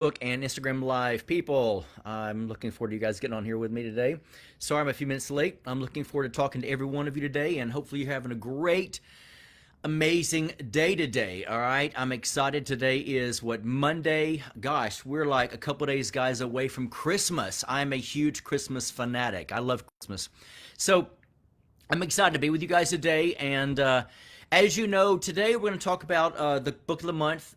And Instagram Live people. I'm looking forward to you guys getting on here with me today. Sorry I'm a few minutes late. I'm looking forward to talking to every one of you today, and hopefully you're having a great, amazing day today. All right, I'm excited. Today is Monday. Gosh, we're like a couple days, guys, away from Christmas. I'm a huge Christmas fanatic. I love Christmas. So I'm excited to be with you guys today, and as you know, today we're going to talk about the book of the month,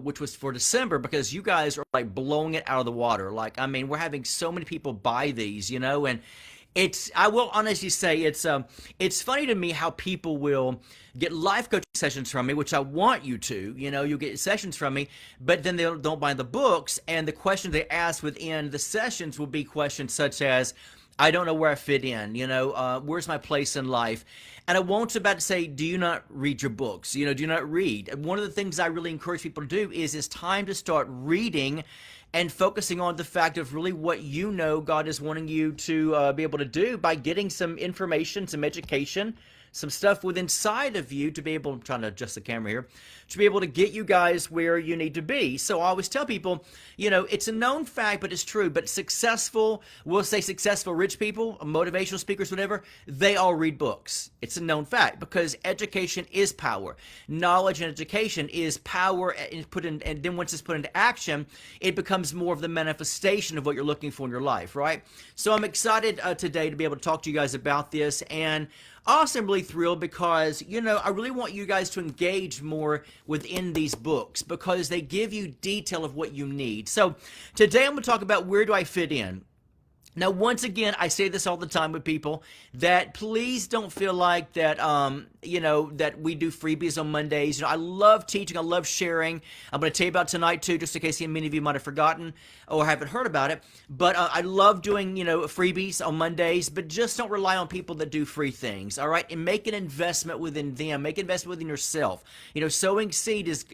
which was for December, because you guys are like blowing it out of the water. Like, I mean, we're having so many people buy these, and I will honestly say it's funny to me how people will get life coaching sessions from me, which I want you to, you'll get sessions from me, but then they don't buy the books, and the questions they ask within the sessions will be questions such as, I don't know where I fit in, where's my place in life? And I won't about to say, do you not read your books? Do you not read? And one of the things I really encourage people to do is it's time to start reading and focusing on the fact of really what God is wanting you to be able to do by getting some information, some education, some stuff within inside of you to be able, I'm trying to adjust the camera here, to be able to get you guys where you need to be. So I always tell people, it's a known fact, but it's true. But we'll say successful rich people, motivational speakers, whatever, they all read books. It's a known fact because education is power. Knowledge and education is power, and then once it's put into action, it becomes more of the manifestation of what you're looking for in your life, right? So I'm excited today to be able to talk to you guys about this, and also I'm really thrilled because, I really want you guys to engage more within these books because they give you detail of what you need. So today I'm going to talk about where do I fit in. Now, once again, I say this all the time with people that please don't feel like that, that we do freebies on Mondays. I love teaching. I love sharing. I'm going to tell you about tonight, too, just in case many of you might have forgotten or haven't heard about it. But I love doing, freebies on Mondays, but just don't rely on people that do free things, all right? And make an investment within them. Make an investment within yourself. Sowing seed is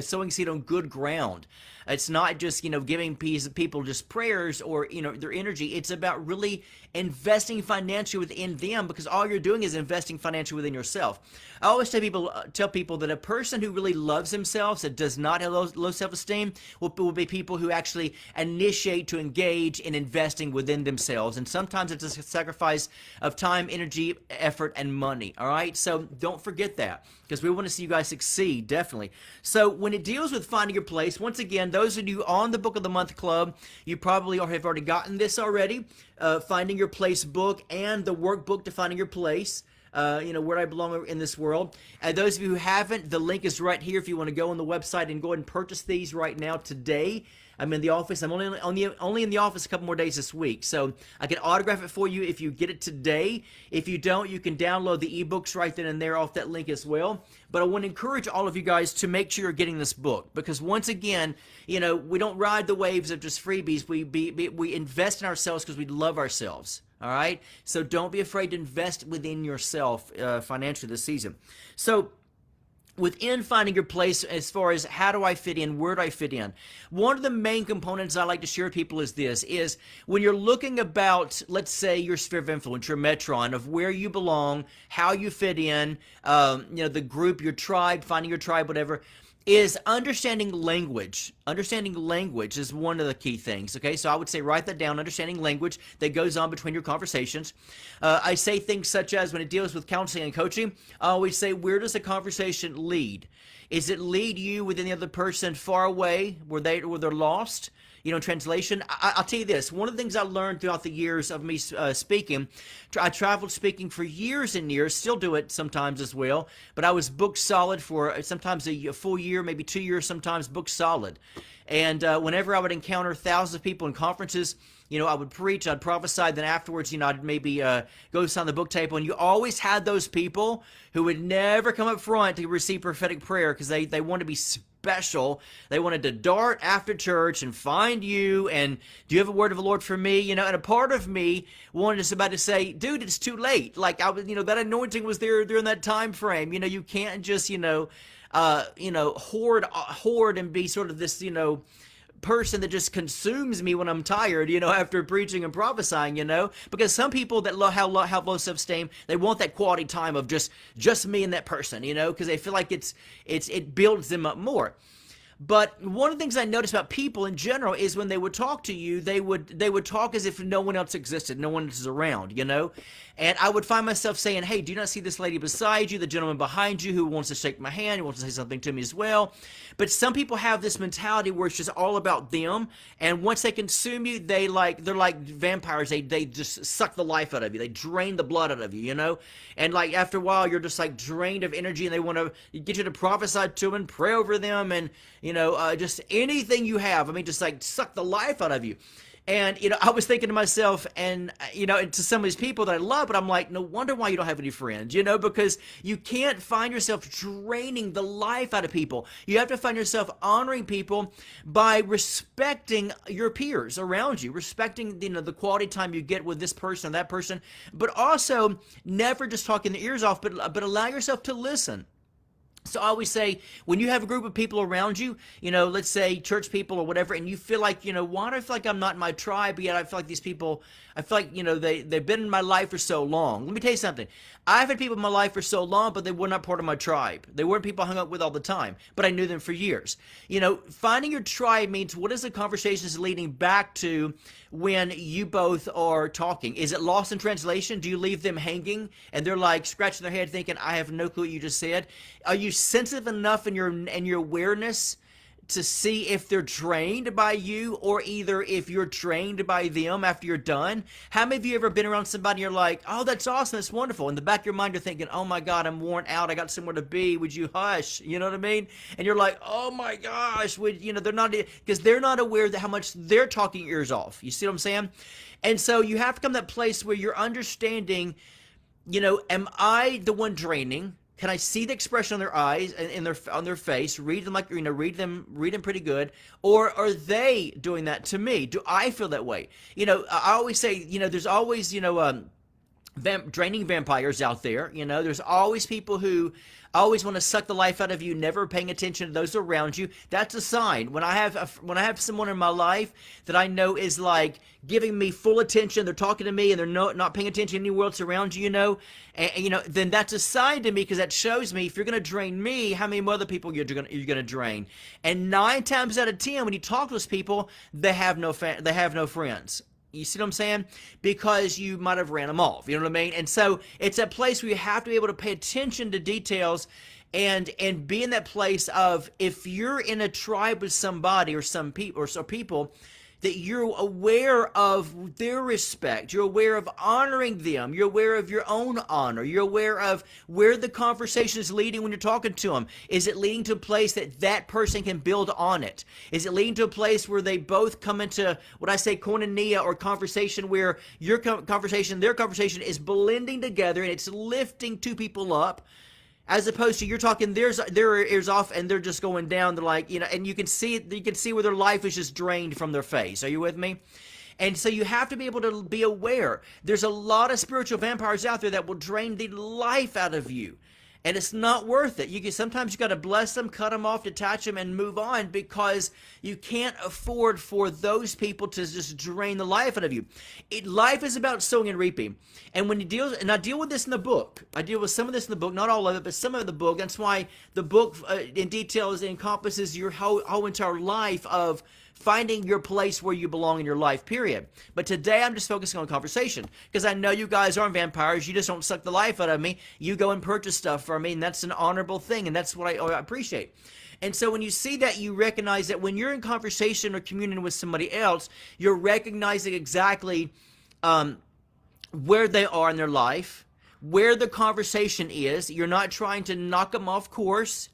sowing seed on good ground. It's not just, giving people just prayers or, their energy. It's about really investing financially within them because all you're doing is investing financially within yourself. I always tell people that a person who really loves themselves, that does not have low self-esteem, will be people who actually initiate to engage in investing within themselves. And sometimes it's a sacrifice of time, energy, effort, and money. All right? So don't forget that because we want to see you guys succeed, definitely. So when it deals with finding your place, once again, those of you on the Book of the Month Club, you probably have already gotten this already, Finding Your Place book and the workbook to Finding Your Place. Where I belong in this world. Those of you who haven't, the link is right here if you want to go on the website and go ahead and purchase these right now today. I'm in the office. I'm only in the office a couple more days this week. So I can autograph it for you if you get it today. If you don't, you can download the ebooks right then and there off that link as well. But I want to encourage all of you guys to make sure you're getting this book because once again, we don't ride the waves of just freebies. We invest in ourselves because we love ourselves. All right? So don't be afraid to invest within yourself financially this season. So within Finding Your Place, as far as how do I fit in, where do I fit in, one of the main components I like to share with people is when you're looking about, let's say, your sphere of influence, your metron, of where you belong, how you fit in, the group, your tribe, finding your tribe, whatever, is understanding language. Understanding language is one of the key things, okay? So I would say write that down, understanding language that goes on between your conversations. I say things such as when it deals with counseling and coaching, I always say, where does the conversation lead? Is it lead you within the other person far away where they're lost? Translation, I'll tell you this. One of the things I learned throughout the years of me speaking, I traveled speaking for years and years, still do it sometimes as well, but I was booked solid for sometimes a full year, maybe 2 years, sometimes booked solid. And whenever I would encounter thousands of people in conferences, I would preach, I'd prophesy, then afterwards, I'd maybe go sign the book table. And you always had those people who would never come up front to receive prophetic prayer because they want to be special. They wanted to dart after church and find you and do you have a word of the Lord for me? And a part of me wanted us about to say, dude, it's too late. Like I was, that anointing was there during that time frame. You can't just, hoard and be sort of this, person that just consumes me when I'm tired, after preaching and prophesying, because some people that have low self-esteem, they want that quality time of just me and that person, because they feel like it builds them up more. But one of the things I noticed about people in general is when they would talk to you, they would talk as if no one else existed, no one else is around, you know? And I would find myself saying, hey, do you not see this lady beside you, the gentleman behind you who wants to shake my hand, who wants to say something to me as well? But some people have this mentality where it's just all about them, and once they consume you, they're like vampires. They just suck the life out of you. They drain the blood out of you, you know? And like after a while, you're just like drained of energy, and they want to get you to prophesy to them and pray over them, and just anything you have. I mean, just like suck the life out of you. And, I was thinking to myself, and, to some of these people that I love, but I'm like, no wonder why you don't have any friends, because you can't find yourself draining the life out of people. You have to find yourself honoring people by respecting your peers around you, respecting, the quality time you get with this person or that person, but also never just talking the ears off, but allow yourself to listen. So I always say, when you have a group of people around you, let's say church people or whatever, and you feel like, why do I feel like I'm not in my tribe, but yet I feel like these people, I feel like, they've been in my life for so long. Let me tell you something. I've had people in my life for so long, but they were not part of my tribe. They weren't people I hung out with all the time, but I knew them for years. Finding your tribe means, what is the conversations leading back to when you both are talking? Is it lost in translation? Do you leave them hanging and they're like scratching their head thinking, I have no clue what you just said? Are you sensitive enough in your awareness to see if they're drained by you, or either if you're drained by them after you're done? How many of you ever been around somebody and you're like, oh, that's awesome, that's wonderful. In the back of your mind, you're thinking, oh my God, I'm worn out. I got somewhere to be. Would you hush? You know what I mean? And you're like, oh my gosh, they're not, because they're not aware that how much they're talking your ears off. You see what I'm saying? And so you have to come to that place where you're understanding, am I the one draining? Can I see the expression on their eyes and on their face? Read them read them pretty good, or are they doing that to me? Do I feel that way? I always say, there's always draining vampires out there. There's always people who always want to suck the life out of you, never paying attention to those around you. That's a sign. When I have someone in my life that I know is like giving me full attention, they're talking to me, and they're not paying attention to anyone else around you, then that's a sign to me, because that shows me, if you're going to drain me, how many other people you're going to drain. And 9 times out of 10, when you talk to those people, they have no friends. You see what I'm saying? Because you might have ran them off. You know what I mean? And so it's a place where you have to be able to pay attention to details and be in that place of, if you're in a tribe with somebody or some people, that you're aware of their respect, you're aware of honoring them, you're aware of your own honor, you're aware of where the conversation is leading when you're talking to them. Is it leading to a place that person can build on it? Is it leading to a place where they both come into what I say koinonia, or conversation, where their conversation is blending together and it's lifting two people up? As opposed to you're talking their ears off and they're just going down. They're like, and you can see where their life is just drained from their face. Are you with me? And so you have to be able to be aware. There's a lot of spiritual vampires out there that will drain the life out of you. And it's not worth it. Sometimes you got to bless them, cut them off, detach them, and move on, because you can't afford for those people to just drain the life out of you. Life is about sowing and reaping. And when I deal with this in the book. I deal with some of this in the book, not all of it, but some of the book. That's why the book in details encompasses your whole entire life of finding your place where you belong in your life, period. But today I'm just focusing on conversation, because I know you guys aren't vampires. You just don't suck the life out of me. You go and purchase stuff for me, and that's an honorable thing, and that's what I appreciate. And so when you see that, you recognize that when you're in conversation or communion with somebody else, you're recognizing exactly where they are in their life, where the conversation is. You're not trying to knock them off course.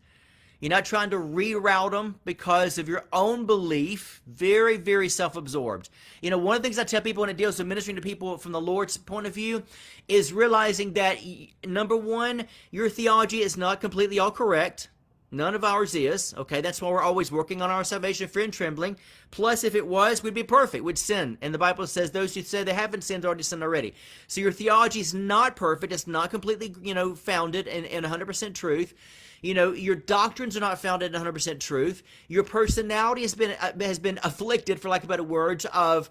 You're not trying to reroute them because of your own belief. Very, very self-absorbed. One of the things I tell people when it deals with ministering to people from the Lord's point of view is realizing that, number one, your theology is not completely all correct. None of ours is. Okay, that's why we're always working on our salvation, fear and trembling. Plus, if it was, we'd be perfect. We'd sin. And the Bible says those who say they haven't sinned already sinned already. So your theology is not perfect. It's not completely, founded in 100% truth. Your doctrines are not founded in 100% truth. Your personality has been afflicted, for lack of better words, of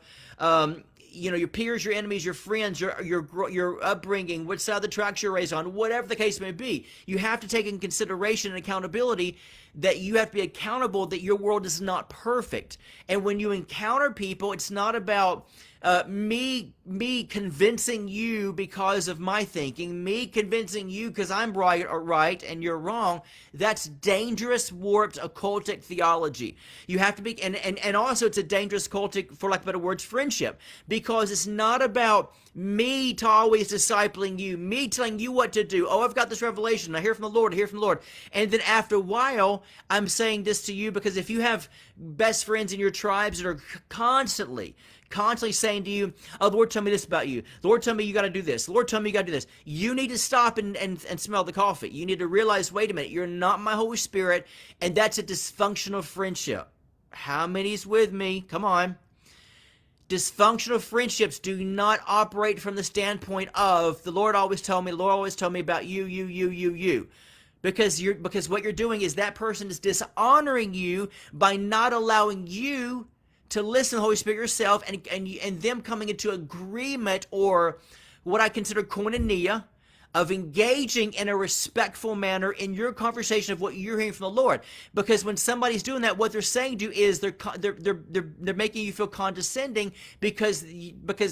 your peers, your enemies, your friends, your upbringing, which side of the tracks you're raised on, whatever the case may be. You have to take in consideration and accountability that you have to be accountable that your world is not perfect. And when you encounter people, it's not about me convincing you because of my thinking, me convincing you because I'm right and you're wrong. That's dangerous, warped, occultic theology. You have to be, and also it's a dangerous cultic, for lack of better words, friendship, because it's not about me to always discipling you, me telling you what to do. Oh, I've got this revelation. I hear from the Lord. I hear from the Lord. And then after a while, I'm saying this to you because if you have best friends in your tribes that are constantly saying to you, oh, the Lord told me this about you. The Lord told me you got to do this. The Lord told me you got to do this. You need to stop and smell the coffee. You need to realize, wait a minute, you're not my Holy Spirit, and that's a dysfunctional friendship. How many's with me? Come on. Dysfunctional friendships do not operate from the standpoint of the Lord always told me, the Lord always told me about you. Because what you're doing is that person is dishonoring you by not allowing you to listen to the Holy Spirit yourself and them coming into agreement, or what I consider koinonia, of engaging in a respectful manner in your conversation of what you're hearing from the Lord. Because when somebody's doing that, what they're saying to you is they're making you feel condescending because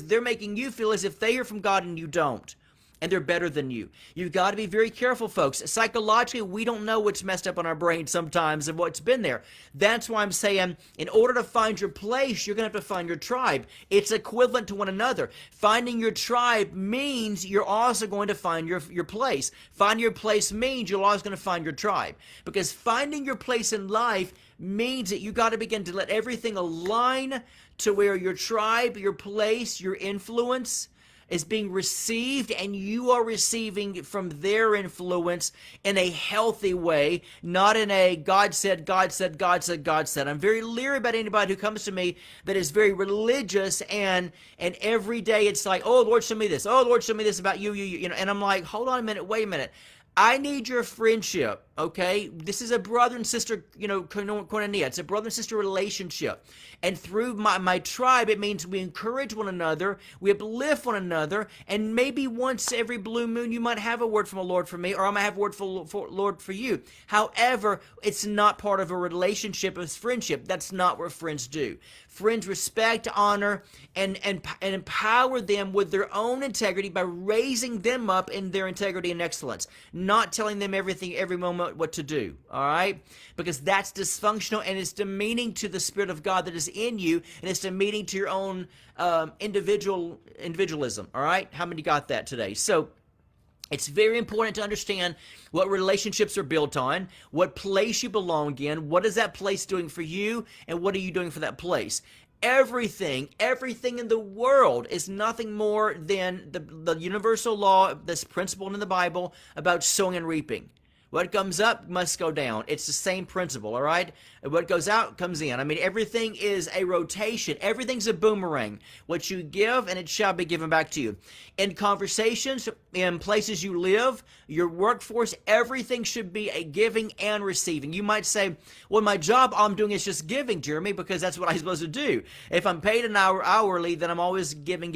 they're making you feel as if they hear from God and you don't. And they're better than you. You've got to be very careful, folks. Psychologically, we don't know what's messed up in our brain sometimes and what's been there. That's why I'm saying, in order to find your place, you're going to have to find your tribe. It's equivalent to one another. Finding your tribe means you're also going to find your place. Finding your place means you're always going to find your tribe. Because finding your place in life means that you got to begin to let everything align to where your tribe, your place, your influence is being received, and you are receiving from their influence in a healthy way, not in a God said, God said, God said, God said. I'm very leery about anybody who comes to me that is very religious and every day it's like, oh, Lord, show me this. Oh, Lord, show me this about you, and I'm like, hold on a minute, wait a minute. I need your friendship, okay? This is a brother and sister, koinonia. It's a brother and sister relationship. And through my tribe, it means we encourage one another, we uplift one another, and maybe once every blue moon you might have a word from the Lord for me, or I might have a word for Lord for you. However, it's not part of a relationship as friendship. That's not what friends do. Friends respect, honor, and empower them with their own integrity by raising them up in their integrity and excellence, not telling them everything every moment what to do, all right? Because that's dysfunctional, and it's demeaning to the Spirit of God that is in you, and it's demeaning to your own individualism, all right? How many got that today? So it's very important to understand what relationships are built on, what place you belong in, what is that place doing for you, and what are you doing for that place. Everything in the world is nothing more than the universal law, this principle in the Bible about sowing and reaping. What comes up must go down. It's the same principle, all right? And what goes out comes in. I mean, everything is a rotation. Everything's a boomerang. What you give, and it shall be given back to you. In conversations, in places you live, your workforce, everything should be a giving and receiving. You might say, well, my job, all I'm doing is just giving, Jeremy, because that's what I'm supposed to do. If I'm paid an hour hourly, then I'm always giving.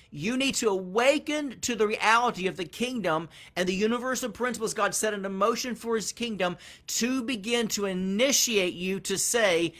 You need to awaken to the reality of the kingdom and the universal principles God set into motion for his kingdom to begin to initiate you to say,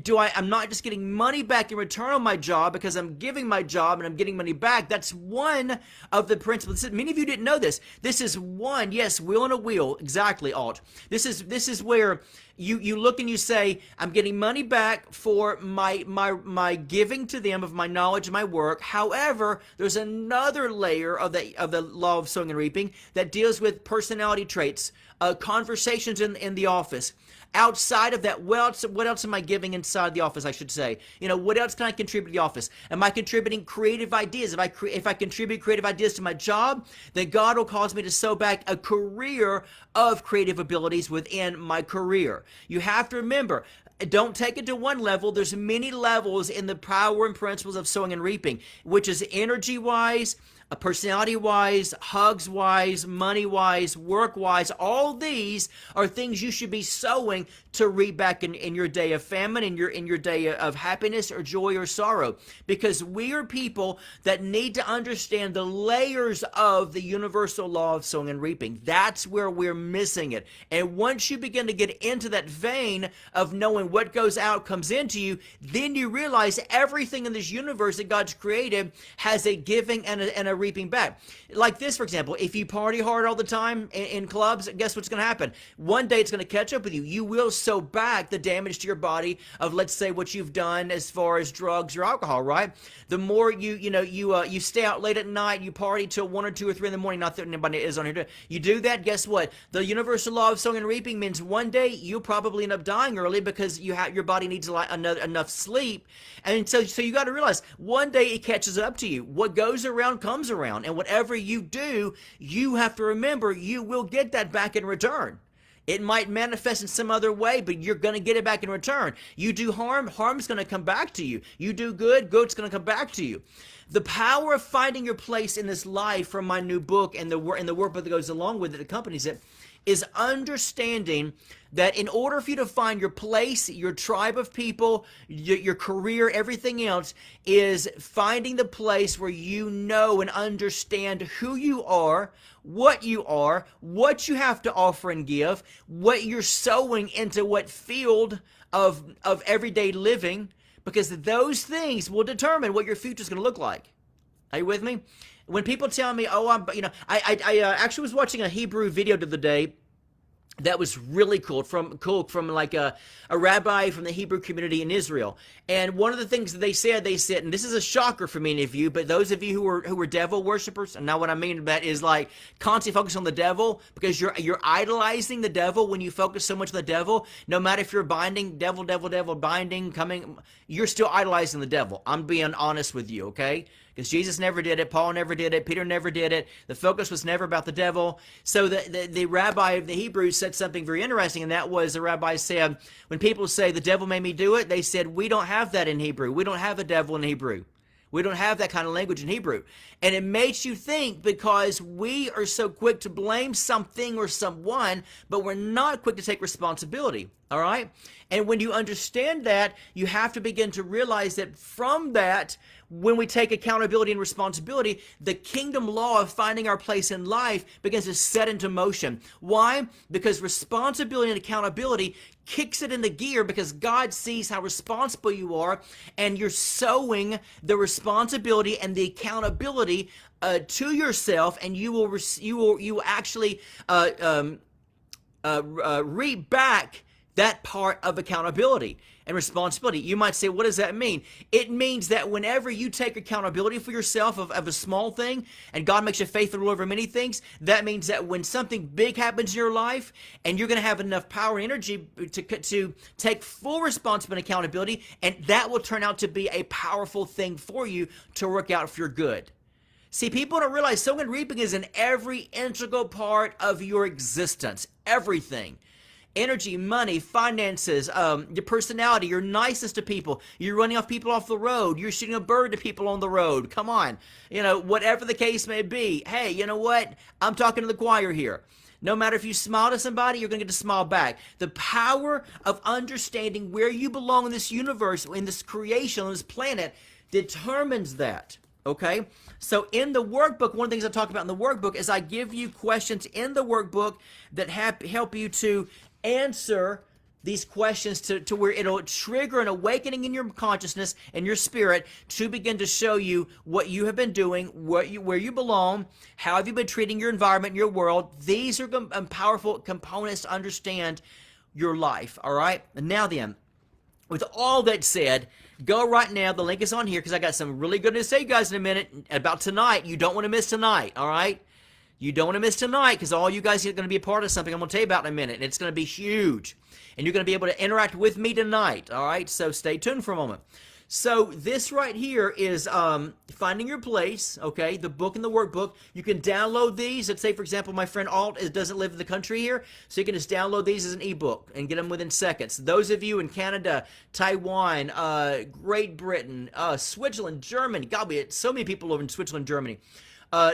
I'm not just getting money back in return on my job because I'm giving my job and I'm getting money back. That's one of the principles. Many of you didn't know this. This is one, yes, wheel and a wheel. Exactly, Alt. This is where you look and you say, I'm getting money back for my giving to them of my knowledge and my work. However, there's another layer of the law of sowing and reaping that deals with personality traits, conversations in the office. Outside of that, what else am I giving inside the office, I should say? What else can I contribute to the office? Am I contributing creative ideas? If I contribute creative ideas to my job, then God will cause me to sow back a career of creative abilities within my career. You have to remember, don't take it to one level. There's many levels in the power and principles of sowing and reaping, which is energy-wise, personality-wise, hugs-wise, money-wise, work-wise, all these are things you should be sowing to reap back in your day of famine, in your day of happiness or joy or sorrow. Because we are people that need to understand the layers of the universal law of sowing and reaping. That's where we're missing it. And once you begin to get into that vein of knowing what goes out comes into you, then you realize everything in this universe that God's created has a giving and a reaping back. Like this, for example, if you party hard all the time in clubs, guess what's going to happen? One day it's going to catch up with you. You will sow back the damage to your body of, let's say, what you've done as far as drugs or alcohol, right? The more you stay out late at night, you party till 1 or 2 or 3 in the morning, not that anybody is on here. You do that, guess what? The universal law of sowing and reaping means one day you'll probably end up dying early because your body needs enough sleep. And so you got to realize one day it catches up to you. What goes around comes around, and whatever you do, you have to remember you will get that back in return. It might manifest in some other way, but you're going to get it back in return. You do harm, harm's going to come back to you. You do good, good's going to come back to you. The power of finding your place in this life, from my new book and the workbook that goes along with it, accompanies it, is understanding that in order for you to find your place, your tribe of people, your career, everything else, is finding the place where you know and understand who you are, what you have to offer and give, what you're sowing into what field of everyday living, because those things will determine what your future is going to look like. Are you with me? When people tell me, oh, I actually was watching a Hebrew video the other day that was really cool from like a rabbi from the Hebrew community in Israel. And one of the things that they said, and this is a shocker for many of you, but those of you who are devil worshipers, and now what I mean by that is like constantly focus on the devil, because you're idolizing the devil when you focus so much on the devil. No matter if you're binding, devil, binding, coming, you're still idolizing the devil. I'm being honest with you, okay? Because Jesus never did it, Paul never did it, Peter never did it. The focus was never about the devil. So the rabbi of the Hebrews said something very interesting, and that was, the rabbi said, when people say the devil made me do it, they said, we don't have that in Hebrew. We don't have a devil in Hebrew. We don't have that kind of language in Hebrew. And it makes you think, because we are so quick to blame something or someone, but we're not quick to take responsibility. All right? And when you understand that, you have to begin to realize that from that, when we take accountability and responsibility, the kingdom law of finding our place in life begins to set into motion. Why? Because responsibility and accountability kicks it into gear, because God sees how responsible you are, and you're sowing the responsibility and the accountability to yourself, and you will actually reap back that part of accountability and responsibility. You might say, what does that mean? It means that whenever you take accountability for yourself of a small thing, and God makes you faithful over many things, that means that when something big happens in your life, and you're going to have enough power and energy to take full responsibility and accountability, and that will turn out to be a powerful thing for you to work out for your good. See, people don't realize sowing and reaping is in every integral part of your existence. Everything. Energy, money, finances, your personality, your niceness to people, you're running people off the road, you're shooting a bird to people on the road. Come on. Whatever the case may be. Hey, you know what? I'm talking to the choir here. No matter if you smile to somebody, you're going to get to smile back. The power of understanding where you belong in this universe, in this creation, on this planet, determines that. Okay? So in the workbook, one of the things I talk about in the workbook is I give you questions in the workbook that help you to answer these questions to where it'll trigger an awakening in your consciousness and your spirit to begin to show you what you have been doing, where you belong, how have you been treating your environment, your world. These are powerful components to understand your life, all right? And now then, with all that said, go right now. The link is on here because I got some really good news to say you guys in a minute about tonight. You don't want to miss tonight, all right? You don't want to miss tonight, because all you guys are going to be a part of something I'm going to tell you about in a minute, and it's going to be huge. And you're going to be able to interact with me tonight, all right? So stay tuned for a moment. So this right here is Finding Your Place, okay? The book and the workbook. You can download these. Let's say, for example, my friend Alt doesn't live in the country here, so you can just download these as an ebook and get them within seconds. Those of you in Canada, Taiwan, Great Britain, Switzerland, Germany. God, we had so many people over in Switzerland, Germany.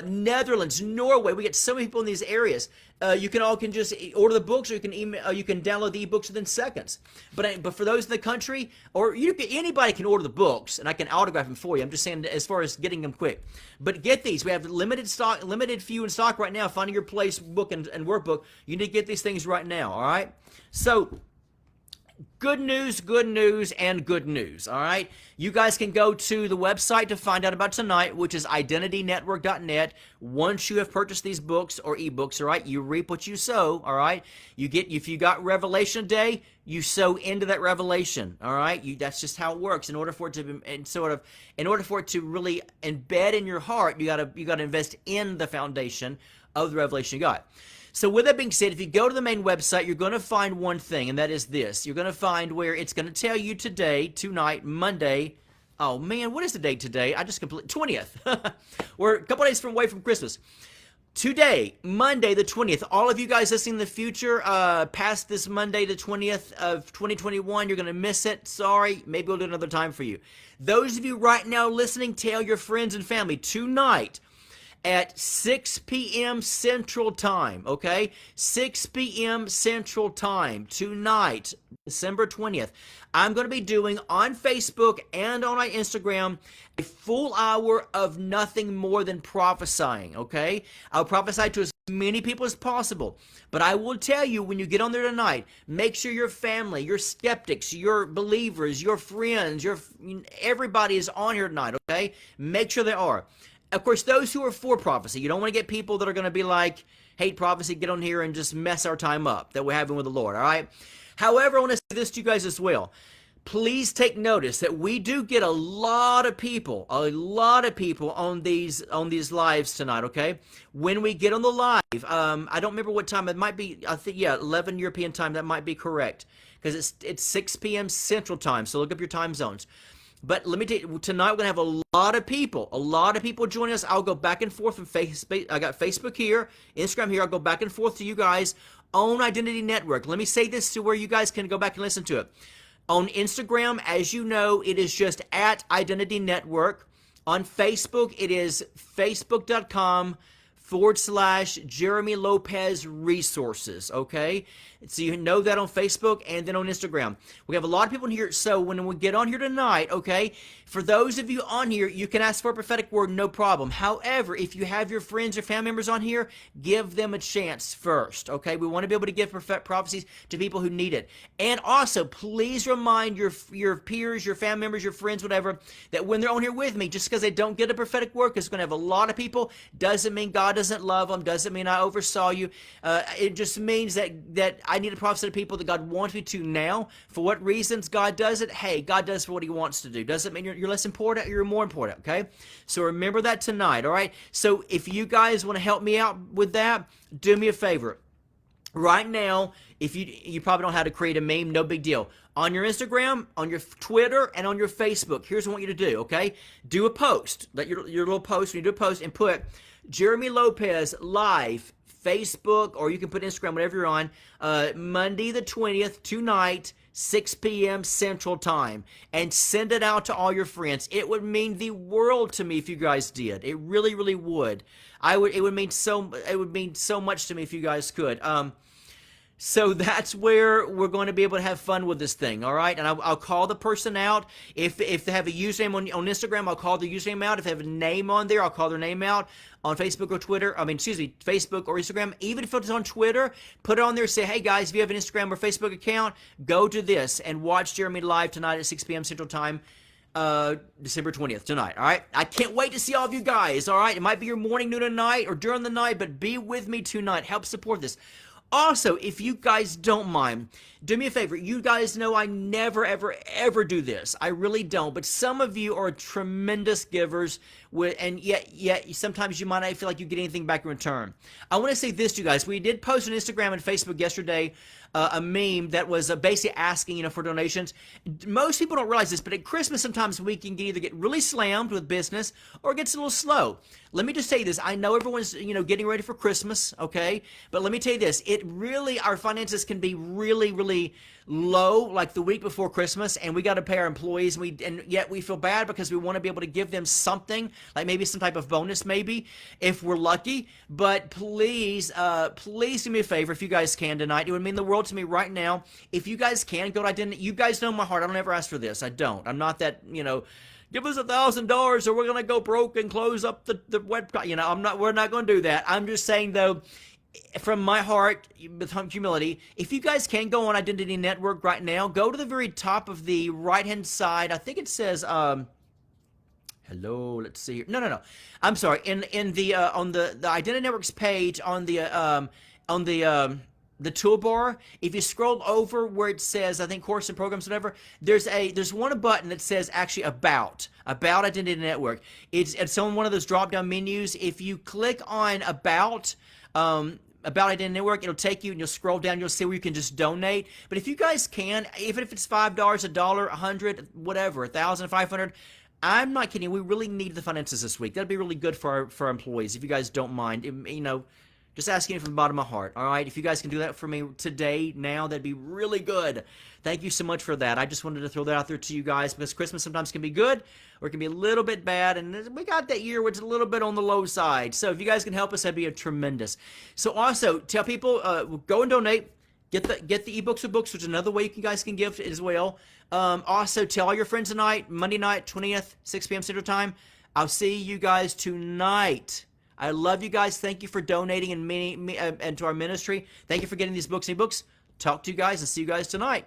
Netherlands, Norway. We get so many people in these areas. You can just order the books, or you can email. You can download the ebooks within seconds. But for those in the country, or anybody can order the books, and I can autograph them for you. I'm just saying as far as getting them quick. But get these. We have limited stock, limited few in stock right now. Finding Your Place book and workbook. You need to get these things right now. All right. So, good news, and good news, all right? You guys can go to the website to find out about tonight, which is identitynetwork.net. Once you have purchased these books or ebooks, all right, you reap what you sow, all right? If you got Revelation Day, you sow into that revelation, all right? That's just how it works. In order for it to really embed in your heart, you gotta invest in the foundation of the revelation you got. So with that being said, if you go to the main website, you're going to find one thing, and that is this. You're going to find where it's going to tell you tonight, Monday. Oh, man, what is the date today? I just completely, 20th. We're a couple days away from Christmas. Today, Monday the 20th, all of you guys listening in the future, past this Monday the 20th of 2021, you're going to miss it. Sorry, maybe we'll do another time for you. Those of you right now listening, tell your friends and family tonight, at 6 p.m. Central Time, okay? 6 p.m. Central Time tonight, December 20th. I'm going to be doing on Facebook and on my Instagram a full hour of nothing more than prophesying, okay? I'll prophesy to as many people as possible. But I will tell you, when you get on there tonight, make sure your family, your skeptics, your believers, your friends, everybody is on here tonight, okay? Make sure they are. Of course, those who are for prophecy, you don't want to get people that are going to be like, hate prophecy, get on here and just mess our time up that we're having with the Lord, all right? However, I want to say this to you guys as well. Please take notice that we do get a lot of people on these lives tonight, okay? When we get on the live, I don't remember what time, it might be, I think, 11 European time, that might be correct, because it's 6 p.m. Central Time, so look up your time zones. But let me tell you, tonight we're going to have a lot of people joining us. I'll go back and forth from Facebook. I got Facebook here, Instagram here. I'll go back and forth to you guys on Identity Network. Let me say this to where you guys can go back and listen to it. On Instagram, as you know, it is just at Identity Network. On Facebook, it is facebook.com/Jeremy Lopez Resources, okay? So you know that on Facebook and then on Instagram. We have a lot of people in here, so when we get on here tonight, okay, for those of you on here, you can ask for a prophetic word, no problem. However, if you have your friends or family members on here, give them a chance first, okay? We want to be able to give prophecies to people who need it. And also, please remind your peers, your family members, your friends, whatever, that when they're on here with me, just because they don't get a prophetic word, because it's going to have a lot of people, doesn't mean God doesn't love them, doesn't mean I oversaw you. It just means that I need to prophesy to people that God wants me to now. For what reasons God does it? Hey, God does for what he wants to do. Doesn't mean you're less important, you're more important, okay? So remember that tonight, all right? So if you guys want to help me out with that, do me a favor. Right now, if you probably don't know how to create a meme, no big deal. On your Instagram, on your Twitter, and on your Facebook, here's what I want you to do, okay? Do a post. Let your little post, when you do a post, and put Jeremy Lopez live, Facebook, or you can put Instagram, whatever you're on, Monday the 20th, tonight, 6 p.m. Central Time, and send it out to all your friends. It would mean the world to me if you guys did. It really, really would. It would mean so much to me if you guys could. So that's where we're going to be able to have fun with this thing, all right? And I'll call the person out. If they have a username on Instagram, I'll call the username out. If they have a name on there, I'll call their name out. On Facebook or Twitter, Facebook or Instagram. Even if it's on Twitter, put it on there. Say, hey guys, if you have an Instagram or Facebook account, go to this and watch Jeremy live tonight at 6 p.m. Central Time, December 20th, tonight, all right? I can't wait to see all of you guys, all right? It might be your morning, noon, and night, or during the night, but be with me tonight. Help support this. Also, if you guys don't mind, do me a favor. You guys know I never, ever, ever do this. I really don't. But some of you are tremendous givers, and yet sometimes you might not feel like you get anything back in return. I want to say this to you guys. We did post on Instagram and Facebook yesterday a meme that was basically asking, for donations. Most people don't realize this, but at Christmas sometimes we can either get really slammed with business or it gets a little slow. Let me just say this. I know everyone's, getting ready for Christmas, okay? But let me tell you this. Our finances can be really, really low like the week before Christmas, and we got to pay our employees, and yet we feel bad because we want to be able to give them something, like maybe some type of bonus, maybe if we're lucky. But please, please do me a favor if you guys can tonight. It would mean the world to me right now if you guys can go to Identity. You guys know my heart. I don't ever ask for this. I don't. I'm not that, give us $1,000 or we're gonna go broke and close up the website. We're not gonna do that. I'm just saying though, from my heart, with humility, if you guys can go on Identity Network right now, go to the very top of the right-hand side. I think it says, hello, let's see here. No. I'm sorry. In the on the Identity Network's page on the toolbar, if you scroll over where it says, I think course and programs, whatever, there's one button that says actually about Identity Network. It's on one of those drop-down menus. If you click on about Identity Network, it'll take you and you'll scroll down, you'll see where you can just donate. But if you guys can, even if it's $5, $1, 100, whatever, 1,000, 500, I'm not kidding. We really need the finances this week. That'd be really good for our employees, if you guys don't mind. Just asking from the bottom of my heart, all right? If you guys can do that for me today, now, that'd be really good. Thank you so much for that. I just wanted to throw that out there to you guys because Christmas sometimes can be good or it can be a little bit bad, and we got that year where it's a little bit on the low side. So if you guys can help us, that'd be a tremendous. So also, tell people, go and donate. Get the ebooks with books, which is another way you guys can give as well. Also, tell all your friends tonight, Monday night, 20th, 6 p.m. Central Time. I'll see you guys tonight. I love you guys. Thank you for donating and to our ministry. Thank you for getting these books and ebooks. Talk to you guys and see you guys tonight.